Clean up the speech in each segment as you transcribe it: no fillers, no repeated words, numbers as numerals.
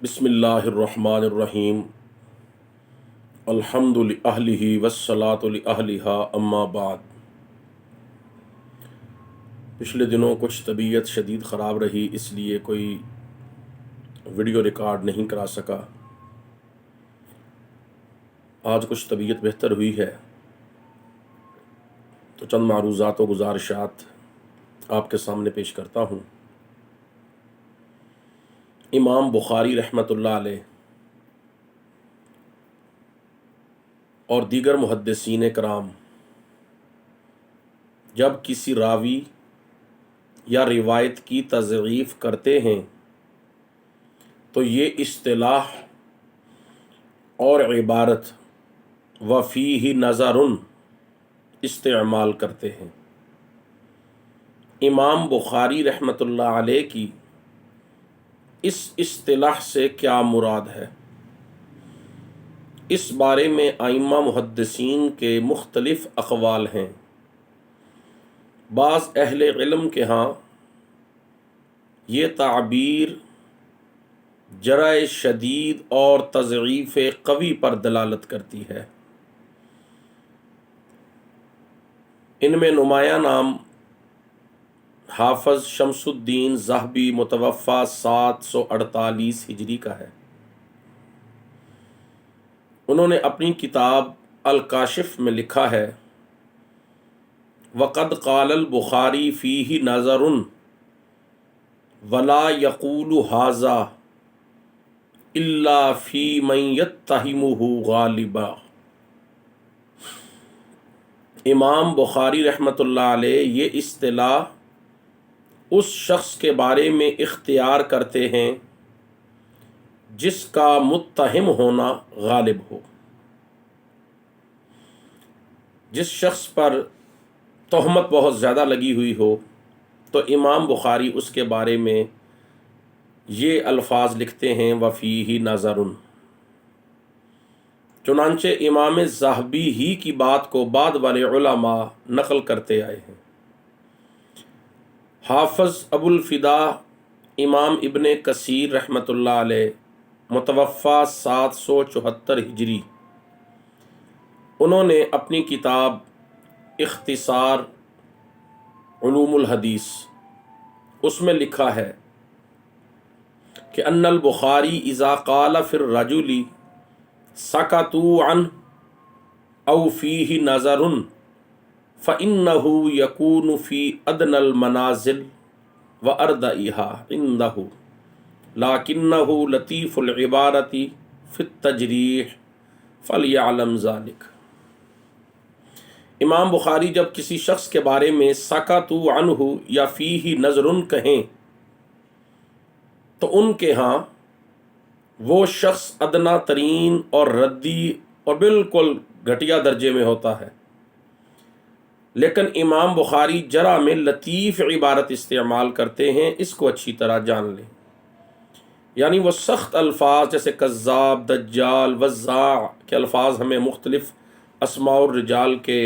بسم اللہ الرحمن الرحیم الحمد لأہلہ والصلاة لأہلہا اما بعد۔ پچھلے دنوں کچھ طبیعت شدید خراب رہی، اس لیے کوئی ویڈیو ریکارڈ نہیں کرا سکا۔ آج کچھ طبیعت بہتر ہوئی ہے تو چند معروضات و گزارشات آپ کے سامنے پیش کرتا ہوں۔ امام بخاری رحمۃ اللہ علیہ اور دیگر محدثین کرام جب کسی راوی یا روایت کی تضعیف کرتے ہیں تو یہ اصطلاح اور عبارت وفیہ نظر استعمال کرتے ہیں۔ امام بخاری رحمۃ اللہ علیہ کی اس اصطلاح سے کیا مراد ہے؟ اس بارے میں ائمہ محدثین کے مختلف اقوال ہیں۔ بعض اہل علم کے ہاں یہ تعبیر جرح شدید اور تضعیف قوی پر دلالت کرتی ہے۔ ان میں نمایاں نام حافظ شمس الدین ذہبی متوفی 748 ہجری کا ہے۔ انہوں نے اپنی کتاب الکاشف میں لکھا ہے وقد قال البخاری فیہ نظر ولا یقول ھذا الا فی من یتہمہ غالبا۔ امام بخاری رحمۃ اللہ علیہ یہ اصطلاح اس شخص کے بارے میں اختیار کرتے ہیں جس کا متہم ہونا غالب ہو۔ جس شخص پر تہمت بہت زیادہ لگی ہوئی ہو تو امام بخاری اس کے بارے میں یہ الفاظ لکھتے ہیں وفیہ نظر۔ چنانچہ امام ذہبی ہی کی بات کو بعد والے علماء نقل کرتے آئے ہیں۔ حافظ ابو الفدا امام ابن کثیر رحمۃ اللہ علیہ متوفی 774 ہجری، انہوں نے اپنی کتاب اختصار علوم الحدیث اس میں لکھا ہے کہ ان البخاری اذا قال فی الرجل سکتوا عنہ او فیہ نظر فإنہ یکون فی ادنی المنازل وأردئها عنده لکنہ لطیف العبارۃ فی التجریح فلیعلم ذلک۔ امام بخاری جب کسی شخص کے بارے میں سکتوا عنہ یا فیہ نظر کہیں تو ان کے ہاں وہ شخص ادنا ترین اور ردی اور بالکل گھٹیا درجے میں ہوتا ہے، لیکن امام بخاری جرح میں لطیف عبارت استعمال کرتے ہیں۔ اس کو اچھی طرح جان لیں، یعنی وہ سخت الفاظ جیسے کذاب، دجال، وضاع کے الفاظ ہمیں مختلف اسماء الرجال کے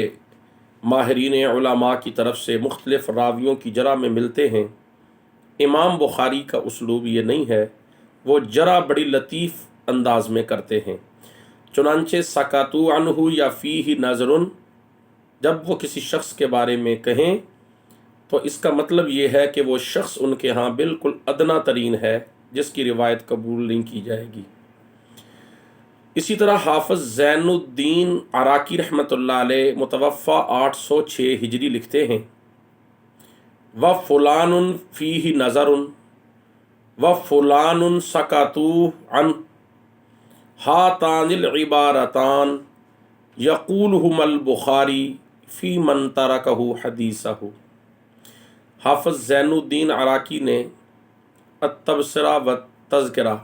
ماہرین علماء کی طرف سے مختلف راویوں کی جرح میں ملتے ہیں۔ امام بخاری کا اسلوب یہ نہیں ہے، وہ جرح بڑی لطیف انداز میں کرتے ہیں۔ چنانچہ سکتوا عنہ یا فیہ نظر جب وہ کسی شخص کے بارے میں کہیں تو اس کا مطلب یہ ہے کہ وہ شخص ان کے ہاں بالکل ادنا ترین ہے جس کی روایت قبول نہیں کی جائے گی۔ اسی طرح حافظ زین الدین عراقی رحمۃ اللہ علیہ متوفی 806 ہجری لکھتے ہیں وفلان فیہ نظر وفلان سکتوا عنہ ہاتان العبارتان یقولہما البخاری فی من ترکہ حدیثہ۔ حافظ زین الدین عراقی نے التبصرہ والتذکرہ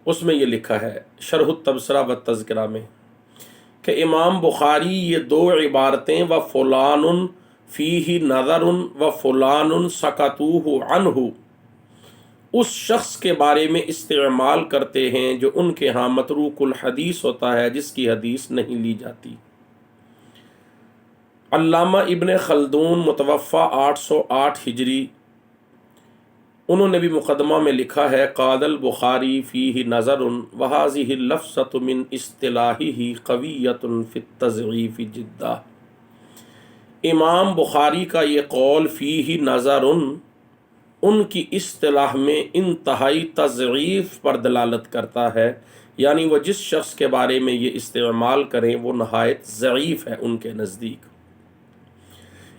اس میں یہ لکھا ہے، شرح التبصرہ والتذکرہ میں، کہ امام بخاری یہ دو عبارتیں وفلان فیہ نظر وفلان سکتوہ عنہ اس شخص کے بارے میں استعمال کرتے ہیں جو ان کے ہاں متروک الحدیث ہوتا ہے، جس کی حدیث نہیں لی جاتی۔ علامہ ابن خلدون متوفی 808 ہجری انہوں نے بھی مقدمہ میں لکھا ہے قال البخاری فیہ نظر وہذہ اللفظۃ من اصطلاحہ قویۃ فی التضعیف جدہ۔ امام بخاری کا یہ قول فیہ نظر ان کی اصطلاح میں انتہائی تضعیف پر دلالت کرتا ہے، یعنی وہ جس شخص کے بارے میں یہ استعمال کریں وہ نہایت ضعیف ہے ان کے نزدیک۔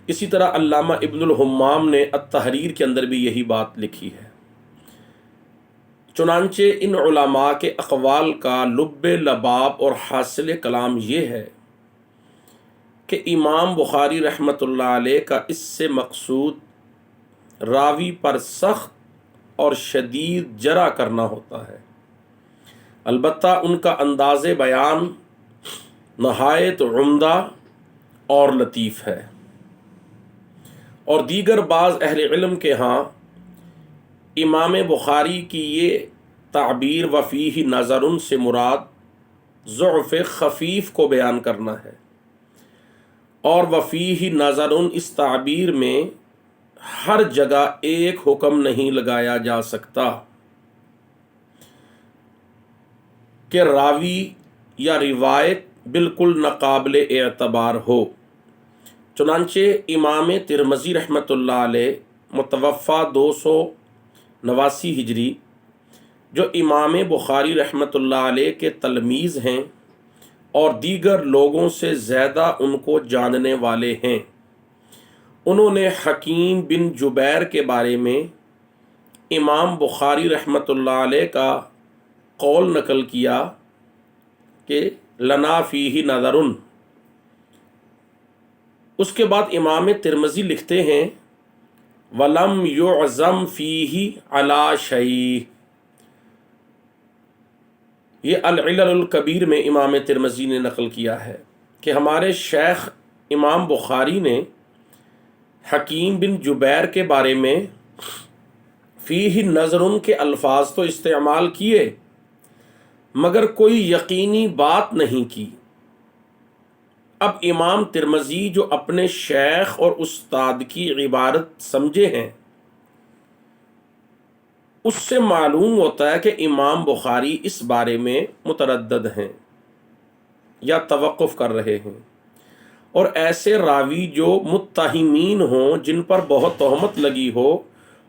اسی طرح علامہ ابن الحمام نے التحریر کے اندر بھی یہی بات لکھی ہے۔ چنانچہ ان علماء کے اقوال کا لب لباب اور حاصل کلام یہ ہے کہ امام بخاری رحمۃ اللہ علیہ کا اس سے مقصود راوی پر سخت اور شدید جرح کرنا ہوتا ہے، البتہ ان کا انداز بیان نہایت عمدہ اور لطیف ہے، اور دیگر بعض اہل علم کے ہاں امام بخاری کی یہ تعبیر وفیہ نظر سے مراد ضعف خفیف کو بیان کرنا ہے، اور وفیہ نظر اس تعبیر میں ہر جگہ ایک حکم نہیں لگایا جا سکتا کہ راوی یا روایت بالکل ناقابل اعتبار ہو۔ چنانچہ امام ترمذی رحمۃ اللہ علیہ متوفی 289 ہجری، جو امام بخاری رحمۃ اللہ علیہ کے تلمیذ ہیں اور دیگر لوگوں سے زیادہ ان کو جاننے والے ہیں، انہوں نے حکیم بن جبیر کے بارے میں امام بخاری رحمۃ اللہ علیہ کا قول نقل کیا کہ لنا فیہ نظر۔ اس کے بعد امام ترمذی لکھتے ہیں وَلَمْ يُعْزَمْ فِيهِ عَلَى شَيْءٍ۔ یہ العلل الکبیر میں امام ترمذی نے نقل کیا ہے کہ ہمارے شیخ امام بخاری نے حکیم بن جبیر کے بارے میں فیہ نظر کے الفاظ تو استعمال کیے مگر کوئی یقینی بات نہیں کی۔ اب امام ترمذی جو اپنے شیخ اور استاد کی عبارت سمجھے ہیں، اس سے معلوم ہوتا ہے کہ امام بخاری اس بارے میں متردد ہیں یا توقف کر رہے ہیں، اور ایسے راوی جو متہمین ہوں، جن پر بہت تہمت لگی ہو،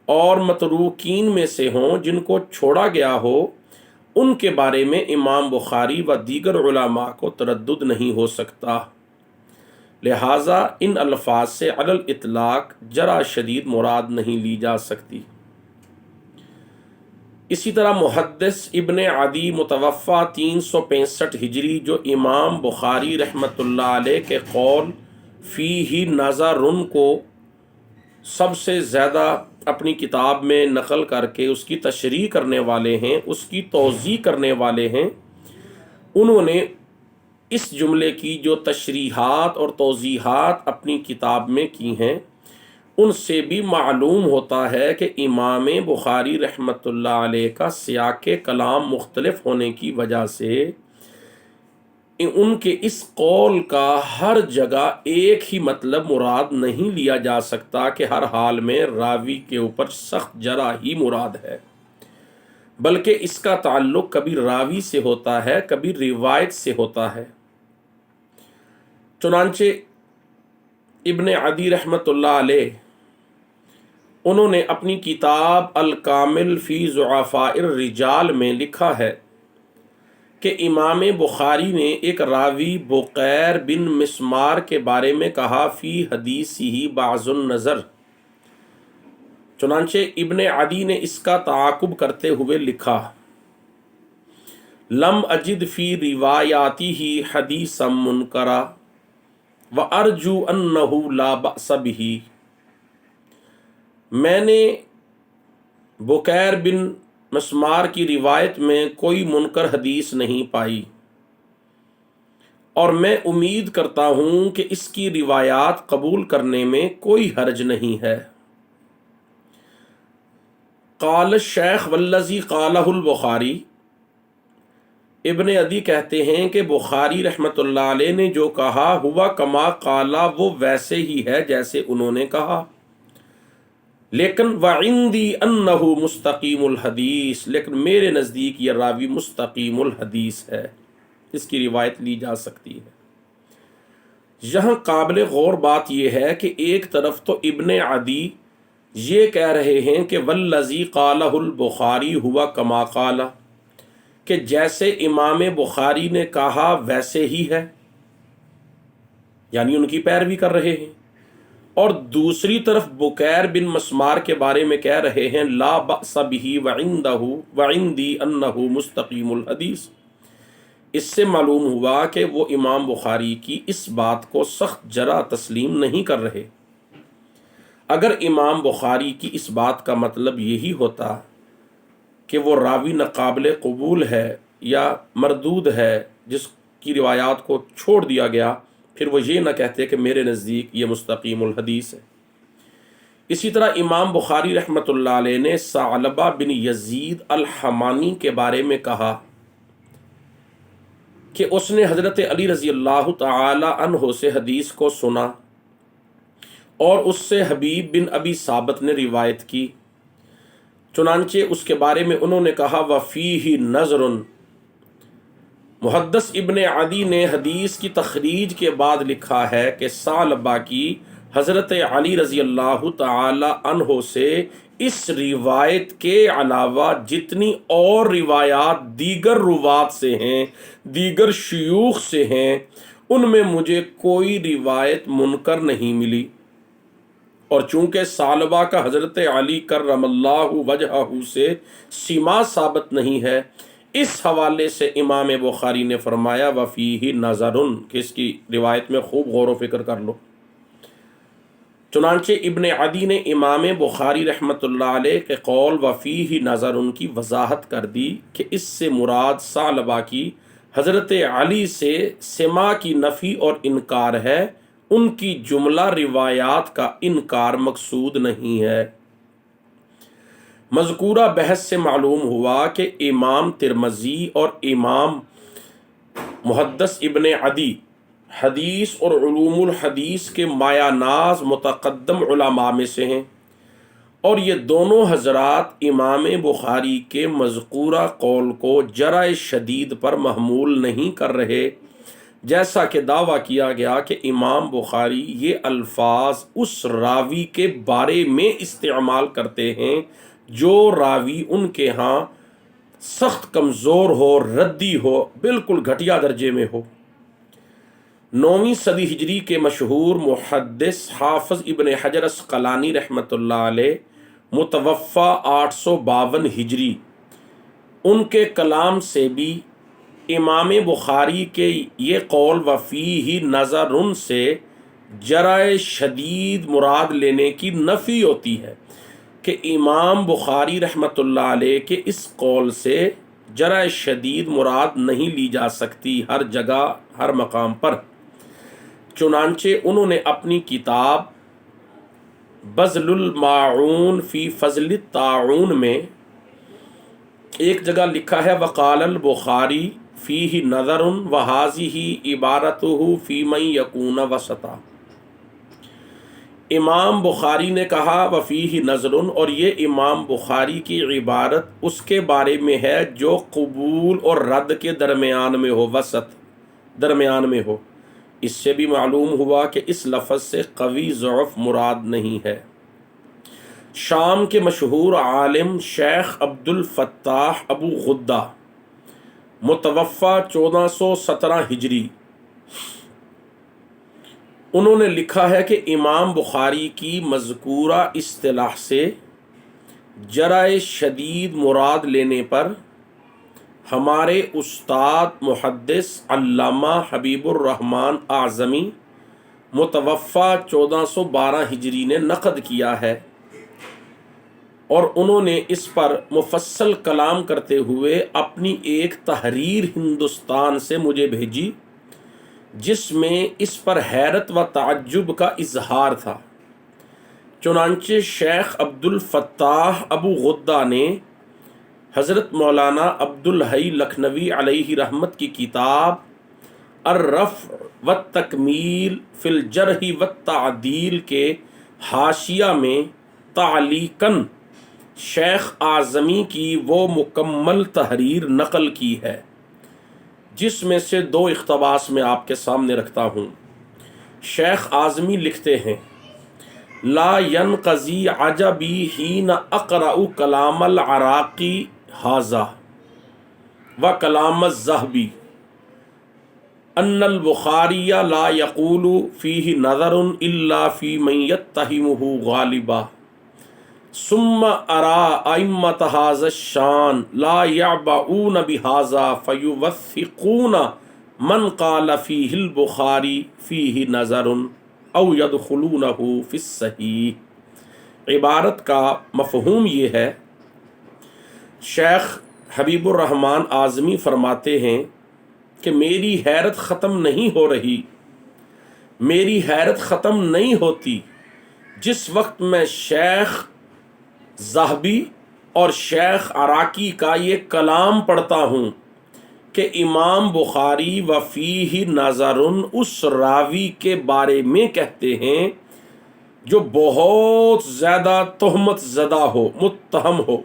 اور متروکین میں سے ہوں جن کو چھوڑا گیا ہو، ان کے بارے میں امام بخاری و دیگر علماء کو تردد نہیں ہو سکتا، لہٰذا ان الفاظ سے علی الاطلاق جرح شدید مراد نہیں لی جا سکتی۔ اسی طرح محدث ابن عدی متوفی 365 ہجری، جو امام بخاری رحمۃ اللہ علیہ کے قول فیہ نظر کو سب سے زیادہ اپنی کتاب میں نقل کر کے اس کی تشریح کرنے والے ہیں، اس کی توضیح کرنے والے ہیں، انہوں نے اس جملے کی جو تشریحات اور توضیحات اپنی کتاب میں کی ہیں، ان سے بھی معلوم ہوتا ہے کہ امام بخاری رحمۃ اللہ علیہ کا سیاق کلام مختلف ہونے کی وجہ سے ان کے اس قول کا ہر جگہ ایک ہی مطلب مراد نہیں لیا جا سکتا کہ ہر حال میں راوی کے اوپر سخت جرح ہی مراد ہے، بلکہ اس کا تعلق کبھی راوی سے ہوتا ہے، کبھی روایت سے ہوتا ہے۔ چنانچہ ابن عدی رحمۃ اللہ علیہ انہوں نے اپنی کتاب الکامل فی ضعفاء الرجال میں لکھا ہے کہ امام بخاری نے ایک راوی بقیر بن مسمار کے بارے میں کہا فی حدیثہ بعض النظر۔ چنانچہ ابن عدی نے اس کا تعاقب کرتے ہوئے لکھا لم اجد فی روایاتہ حدیثا منکرا وارجو انہ لا بأس بہ۔ میں نے بقیر بن مسمار کی روایت میں کوئی منکر حدیث نہیں پائی، اور میں امید کرتا ہوں کہ اس کی روایات قبول کرنے میں کوئی حرج نہیں ہے۔ قال الشیخ والذی قالہ البخاری، ابن عدی کہتے ہیں کہ بخاری رحمۃ اللہ علیہ نے جو کہا ہوا کما قالا، وہ ویسے ہی ہے جیسے انہوں نے کہا، لیکن وعندی انہ مستقیم الحدیث، لیکن میرے نزدیک یہ راوی مستقیم الحدیث ہے، اس کی روایت لی جا سکتی ہے۔ یہاں قابل غور بات یہ ہے کہ ایک طرف تو ابن عدی یہ کہہ رہے ہیں کہ والذی قالہ البخاری ہوا کما قال، کہ جیسے امام بخاری نے کہا ویسے ہی ہے، یعنی ان کی پیروی کر رہے ہیں۔ اور دوسری طرف بکیر بن مسمار کے بارے میں کہہ رہے ہیں لا بأس بہ وعندی انہ مستقیم الحدیث۔ اس سے معلوم ہوا کہ وہ امام بخاری کی اس بات کو سخت جرح تسلیم نہیں کر رہے۔ اگر امام بخاری کی اس بات کا مطلب یہی ہوتا کہ وہ راوی ناقابل قبول ہے یا مردود ہے، جس کی روایات کو چھوڑ دیا گیا، پھر وہ یہ نہ کہتے کہ میرے نزدیک یہ مستقیم الحدیث ہے۔ اسی طرح امام بخاری رحمۃ اللہ علیہ نے ثعلبہ بن یزید الحمانی کے بارے میں کہا کہ اس نے حضرت علی رضی اللہ تعالی عنہ سے حدیث کو سنا اور اس سے حبیب بن ابی ثابت نے روایت کی، چنانچہ اس کے بارے میں انہوں نے کہا وفیہ نظر۔ محدث ابن عدی نے حدیث کی تخریج کے بعد لکھا ہے کہ ثعلبہ کی حضرت علی رضی اللہ تعالی عنہ سے اس روایت کے علاوہ جتنی اور روایات دیگر روات سے ہیں، دیگر شیوخ سے ہیں، ان میں مجھے کوئی روایت منکر نہیں ملی۔ اور چونکہ ثعلبہ کا حضرت علی کرم اللہ وجہہ سے سما ثابت نہیں ہے، اس حوالے سے امام بخاری نے فرمایا وفیہ نظر، کہ اس کی روایت میں خوب غور و فکر کر لو۔ چنانچہ ابن عدی نے امام بخاری رحمۃ اللہ علیہ کے قول وفیہ نظر کی وضاحت کر دی کہ اس سے مراد ثعلبہ کی حضرت علی سے سما کی نفی اور انکار ہے، ان کی جملہ روایات کا انکار مقصود نہیں ہے۔ مذکورہ بحث سے معلوم ہوا کہ امام ترمذی اور امام محدث ابن عدی حدیث اور علوم الحدیث کے مایہ ناز متقدم علماء میں سے ہیں، اور یہ دونوں حضرات امام بخاری کے مذکورہ قول کو جرح شدید پر محمول نہیں کر رہے، جیسا کہ دعویٰ کیا گیا کہ امام بخاری یہ الفاظ اس راوی کے بارے میں استعمال کرتے ہیں جو راوی ان کے ہاں سخت کمزور ہو، ردی ہو، بالکل گھٹیا درجے میں ہو۔ 9ویں صدی ہجری کے مشہور محدث حافظ ابن حجر عسقلانی رحمۃ اللہ علیہ متوفی 852 ہجری، ان کے کلام سے بھی امام بخاری کے یہ قول وفیہ نظر سے جرح شدید مراد لینے کی نفی ہوتی ہے کہ امام بخاری رحمۃ اللہ علیہ کے اس قول سے جرح شدید مراد نہیں لی جا سکتی ہر جگہ ہر مقام پر۔ چنانچہ انہوں نے اپنی کتاب بذل الماعون فی فضل الطاعون میں ایک جگہ لکھا ہے وقال البخاری فیہ نظر وہذہ عبارتہ فی من یکون وسطا۔ امام بخاری نے کہا وفیہ نظر، اور یہ امام بخاری کی عبارت اس کے بارے میں ہے جو قبول اور رد کے درمیان میں ہو، وسط درمیان میں ہو۔ اس سے بھی معلوم ہوا کہ اس لفظ سے قوی ضعف مراد نہیں ہے۔ شام کے مشہور عالم شیخ عبد الفتاح ابو غدہ متوفی 1417 ہجری، انہوں نے لکھا ہے کہ امام بخاری کی مذکورہ اصطلاح سے جرح شدید مراد لینے پر ہمارے استاد محدث علامہ حبیب الرحمن اعظمی متوفی 1412 ہجری نے نقد کیا ہے، اور انہوں نے اس پر مفصل کلام کرتے ہوئے اپنی ایک تحریر ہندوستان سے مجھے بھیجی، جس میں اس پر حیرت و تعجب کا اظہار تھا۔ چنانچہ شیخ عبد الفتاح ابو غدہ نے حضرت مولانا عبد الحی لکھنوی علیہ رحمت کی کتاب الرفع والتکمیل فی الجرح والتعدیل کے حاشیہ میں تعلیقاً شیخ اعظمی کی وہ مکمل تحریر نقل کی ہے، جس میں سے دو اقتباس میں آپ کے سامنے رکھتا ہوں۔ شیخ اعظمی لکھتے ہیں: لا ينقضی عجبی حین اقرأ کلام العراقی ھذا و کلام الذہبی ان البخاری لا یقول فیہ نظر الا فی من یتہمہ غالبا ثم ارى ائمة هذا الشان لا يعبؤون بهذا فيوثقون من قال فيه البخاری فيه نظر او يدخلونه في الصحیح۔ عبارت کا مفہوم یہ ہے، شیخ حبیب الرحمن اعظمی فرماتے ہیں کہ میری حیرت ختم نہیں ہو رہی، میری حیرت ختم نہیں ہوتی جس وقت میں شیخ ذہبی اور شیخ عراقی کا یہ کلام پڑھتا ہوں کہ امام بخاری وفیہ نظر اس راوی کے بارے میں کہتے ہیں جو بہت زیادہ تہمت زدہ ہو، متہم ہو۔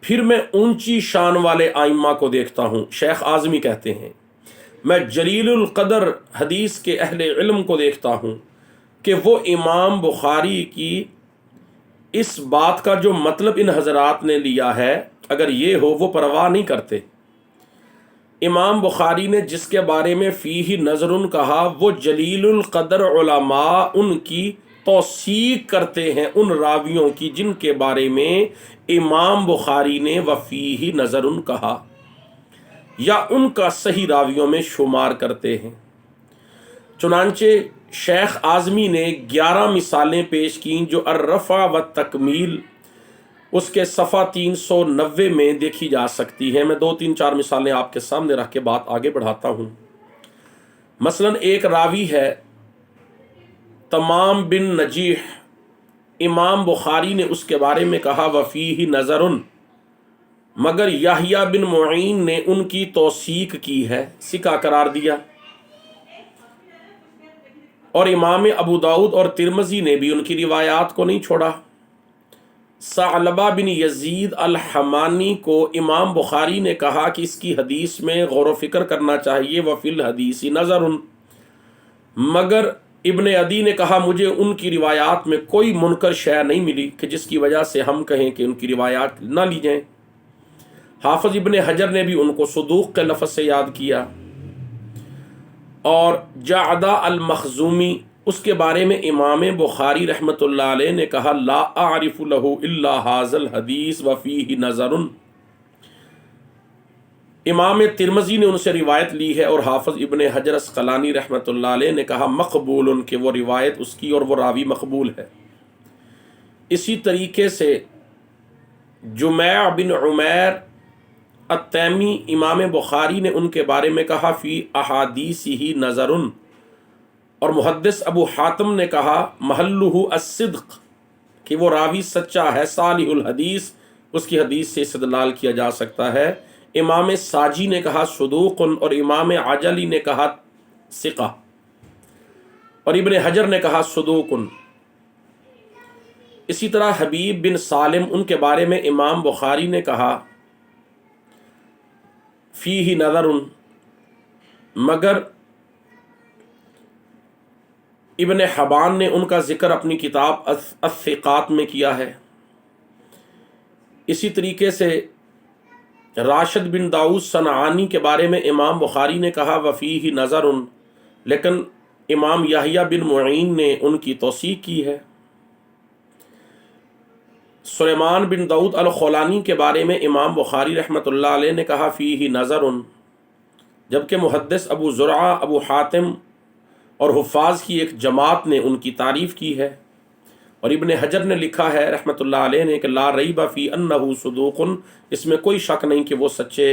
پھر میں اونچی شان والے ائمہ کو دیکھتا ہوں، شیخ اعظمی کہتے ہیں، میں جلیل القدر حدیث کے اہل علم کو دیکھتا ہوں کہ وہ امام بخاری کی اس بات کا جو مطلب ان حضرات نے لیا ہے اگر یہ ہو وہ پرواہ نہیں کرتے۔ امام بخاری نے جس کے بارے میں فیہ نظر کہا وہ جلیل القدر علماء ان کی توثیق کرتے ہیں ان راویوں کی جن کے بارے میں امام بخاری نے وفیہ نظر کہا، یا ان کا صحیح راویوں میں شمار کرتے ہیں۔ چنانچہ شیخ اعظمی نے 11 مثالیں پیش کیں جو الرفع و تکمیل اس کے صفحہ 390 میں دیکھی جا سکتی ہیں۔ میں 2-3-4 مثالیں آپ کے سامنے رکھ کے بات آگے بڑھاتا ہوں۔ مثلا ایک راوی ہے تمام بن نجیح، امام بخاری نے اس کے بارے میں کہا وفیہ نظر، مگر یحییٰ بن معین نے ان کی توثیق کی ہے، ثقہ قرار دیا، اور امام ابو داؤد اور ترمذی نے بھی ان کی روایات کو نہیں چھوڑا۔ ثعلبہ بن یزید الحمانی کو امام بخاری نے کہا کہ اس کی حدیث میں غور و فکر کرنا چاہیے، وفی الحدیث نظر، مگر ابن عدی نے کہا مجھے ان کی روایات میں کوئی منکر شے نہیں ملی کہ جس کی وجہ سے ہم کہیں کہ ان کی روایات نہ لی جائیں۔ حافظ ابن حجر نے بھی ان کو صدوق کے لفظ سے یاد کیا۔ اور جعدہ المخزومی، اس کے بارے میں امام بخاری رحمۃ اللہ علیہ نے کہا لا اعرف له الا هذا الحدیث وفیہ نظر۔ امام ترمذی نے ان سے روایت لی ہے اور حافظ ابن حجر اسقلانی رحمۃ اللہ علیہ نے کہا مقبول، ان کے وہ روایت اس کی اور وہ راوی مقبول ہے۔ اسی طریقے سے جمیع بن عمیر التیمی، امام بخاری نے ان کے بارے میں کہا فی احادیثہ نظر، اور محدث ابو حاتم نے کہا محلہ الصدق، کہ وہ راوی سچا ہے، صالح الحدیث، اس کی حدیث سے استدلال کیا جا سکتا ہے۔ امام ساجی نے کہا صدوق، اور امام عجلی نے کہا ثقہ، اور ابن حجر نے کہا صدوق۔ اسی طرح حبیب بن سالم، ان کے بارے میں امام بخاری نے کہا فیہ نظر، مگر ابن حبان نے ان کا ذکر اپنی کتاب الثقات میں کیا ہے۔ اسی طریقے سے راشد بن داؤد صنعانی کے بارے میں امام بخاری نے کہا وفیہ نظر، لیکن امام یحییٰ بن معین نے ان کی توثیق کی ہے۔ سلیمان بن داؤد الخولانی کے بارے میں امام بخاری رحمۃ اللہ علیہ نے کہا فیہ نظر، جبکہ محدث ابو زرعہ، ابو حاتم اور حفاظ کی ایک جماعت نے ان کی تعریف کی ہے، اور ابن حجر نے لکھا ہے رحمۃ اللہ علیہ نے کہ لا ریب فی انہ صدوق، اس میں کوئی شک نہیں کہ وہ سچے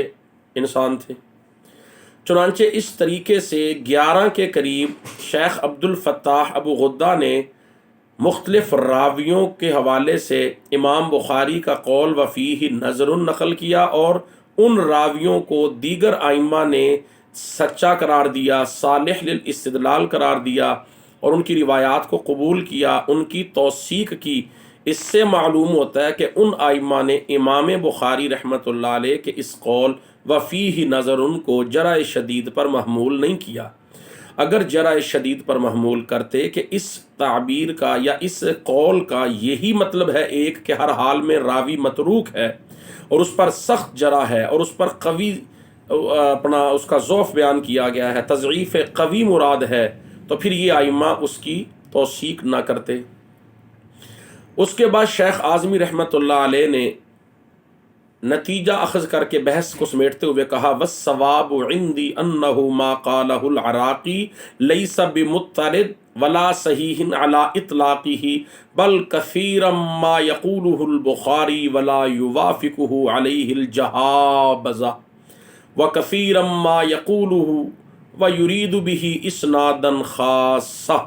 انسان تھے۔ چنانچہ اس طریقے سے 11 کے قریب شیخ عبد الفتاح ابو غدہ نے مختلف راویوں کے حوالے سے امام بخاری کا قول وفیہ نظر نقل کیا، اور ان راویوں کو دیگر ائمہ نے سچا قرار دیا، صالح للاستدلال قرار دیا، اور ان کی روایات کو قبول کیا، ان کی توثیق کی۔ اس سے معلوم ہوتا ہے کہ ان ائمہ نے امام بخاری رحمۃ اللہ علیہ کے اس قول وفیہ نظر کو جرح شدید پر محمول نہیں کیا۔ اگر جرح شدید پر محمول کرتے کہ اس تعبیر کا یا اس قول کا یہی مطلب ہے ایک کہ ہر حال میں راوی متروک ہے اور اس پر سخت جرح ہے اور اس پر قوی اس کا ضعف بیان کیا گیا ہے، تضعیف قوی مراد ہے، تو پھر یہ ائمہ اس کی توثیق نہ کرتے۔ اس کے بعد شیخ اعظمی رحمۃ اللہ علیہ نے نتیجہ اخذ کر کے بحث کو سمیٹتے ہوئے کہا والصواب عندي انه ما قاله العراقي ليس بمضطرد ولا صحيح على اطلاقه بل كثيرا ما يقوله البخاري ولا يوافقه عليه الجهابذة وكثيرا ما يقوله ويريد به اسنادا خاصا۔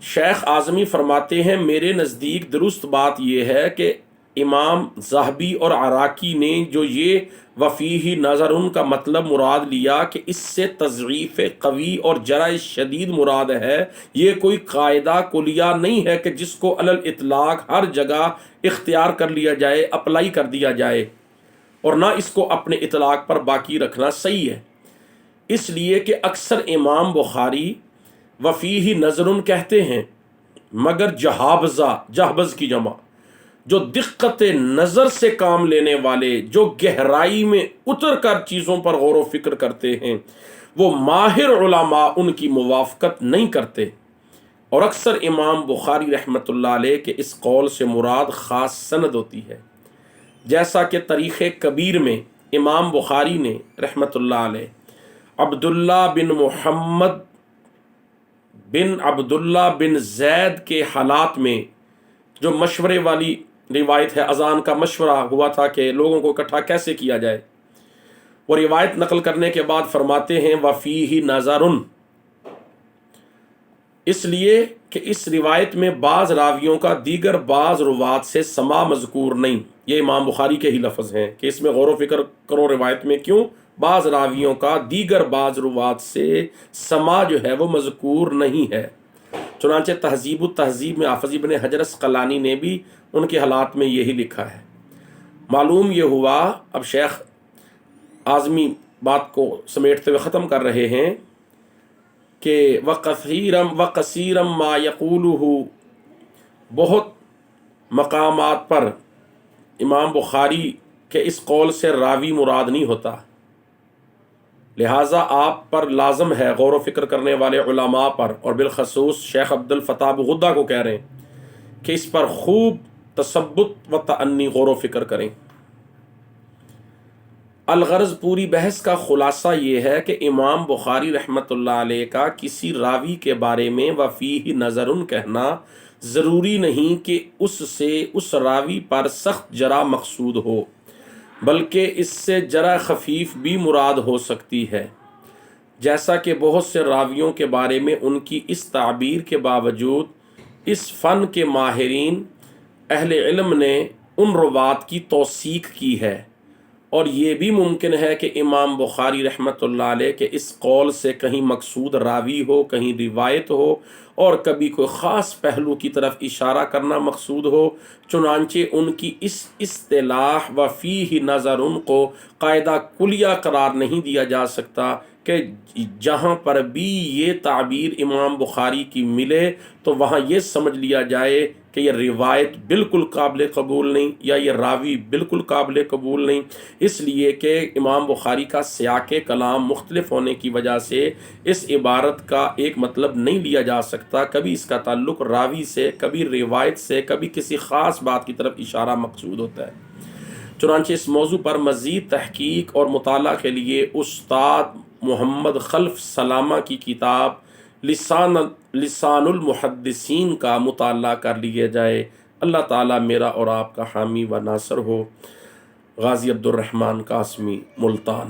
شیخ اعظمی فرماتے ہیں میرے نزدیک درست بات یہ ہے کہ امام ذہبی اور عراقی نے جو یہ وفیہ نظر کا مطلب مراد لیا کہ اس سے تضعیف قوی اور جرح شدید مراد ہے، یہ کوئی قاعدہ کلیہ نہیں ہے کہ جس کو علی الاطلاق ہر جگہ اختیار کر لیا جائے، اپلائی کر دیا جائے، اور نہ اس کو اپنے اطلاق پر باقی رکھنا صحیح ہے۔ اس لیے کہ اکثر امام بخاری وفیہ نظر کہتے ہیں، مگر جہبذ کی جمع جو دقت نظر سے کام لینے والے، جو گہرائی میں اتر کر چیزوں پر غور و فکر کرتے ہیں، وہ ماہر علماء ان کی موافقت نہیں کرتے، اور اکثر امام بخاری رحمۃ اللہ علیہ کے اس قول سے مراد خاص سند ہوتی ہے، جیسا کہ تاریخ کبیر میں امام بخاری نے رحمۃ اللہ علیہ عبداللہ بن محمد بن عبداللہ بن زید کے حالات میں جو مشورے والی روایت ہے، اذان کا مشورہ ہوا تھا کہ لوگوں کو اکٹھا کیسے کیا جائے، وہ روایت نقل کرنے کے بعد فرماتے ہیں وفیہ نظر، اس لیے کہ اس روایت میں بعض راویوں کا دیگر بعض روات سے سما مذکور نہیں۔ یہ امام بخاری کے ہی لفظ ہیں کہ اس میں غور و فکر کرو روایت میں، کیوں بعض راویوں کا دیگر بعض روات سے سما جو ہے وہ مذکور نہیں ہے۔ چنانچہ تہذیب التہذیب میں حافظ ابن حجر اسقلانی نے بھی ان کے حالات میں یہی لکھا ہے۔ معلوم یہ ہوا، اب شیخ اعظمی بات کو سمیٹتے ہوئے ختم کر رہے ہیں کہ وَكَثِيرًا مَا يَقُولُهُ، بہت مقامات پر امام بخاری کے اس قول سے راوی مراد نہیں ہوتا، لہٰذا آپ پر لازم ہے غور و فکر کرنے والے علماء پر، اور بالخصوص شیخ عبد الفتاح غدہ کو کہہ رہے ہیں کہ اس پر خوب تثبت و تأنی غور و فکر کریں۔ الغرض پوری بحث کا خلاصہ یہ ہے کہ امام بخاری رحمۃ اللہ علیہ کا کسی راوی کے بارے میں وفیہ نظر کہنا ضروری نہیں کہ اس سے اس راوی پر سخت جرح مقصود ہو، بلکہ اس سے جرح خفیف بھی مراد ہو سکتی ہے، جیسا کہ بہت سے راویوں کے بارے میں ان کی اس تعبیر کے باوجود اس فن کے ماہرین اہل علم نے ان روات کی توثیق کی ہے، اور یہ بھی ممکن ہے کہ امام بخاری رحمۃ اللہ علیہ کے اس قول سے کہیں مقصود راوی ہو، کہیں روایت ہو، اور کبھی کوئی خاص پہلو کی طرف اشارہ کرنا مقصود ہو۔ چنانچہ ان کی اس اصطلاح وفیہ نظر کو قاعدہ کلیہ قرار نہیں دیا جا سکتا کہ جہاں پر بھی یہ تعبیر امام بخاری کی ملے تو وہاں یہ سمجھ لیا جائے کہ یہ روایت بالکل قابل قبول نہیں، یا یہ راوی بالکل قابل قبول نہیں، اس لیے کہ امام بخاری کا سیاق کلام مختلف ہونے کی وجہ سے اس عبارت کا ایک مطلب نہیں لیا جا سکتا، کبھی اس کا تعلق راوی سے، کبھی روایت سے، کبھی کسی خاص بات کی طرف اشارہ مقصود ہوتا ہے۔ چنانچہ اس موضوع پر مزید تحقیق اور مطالعہ کے لیے استاد محمد خلف سلامہ کی کتاب لسان المحدثین کا مطالعہ کر لیا جائے۔ اللہ تعالیٰ میرا اور آپ کا حامی و ناصر ہو۔ غازی عبد الرحمن قاسمی، ملتان۔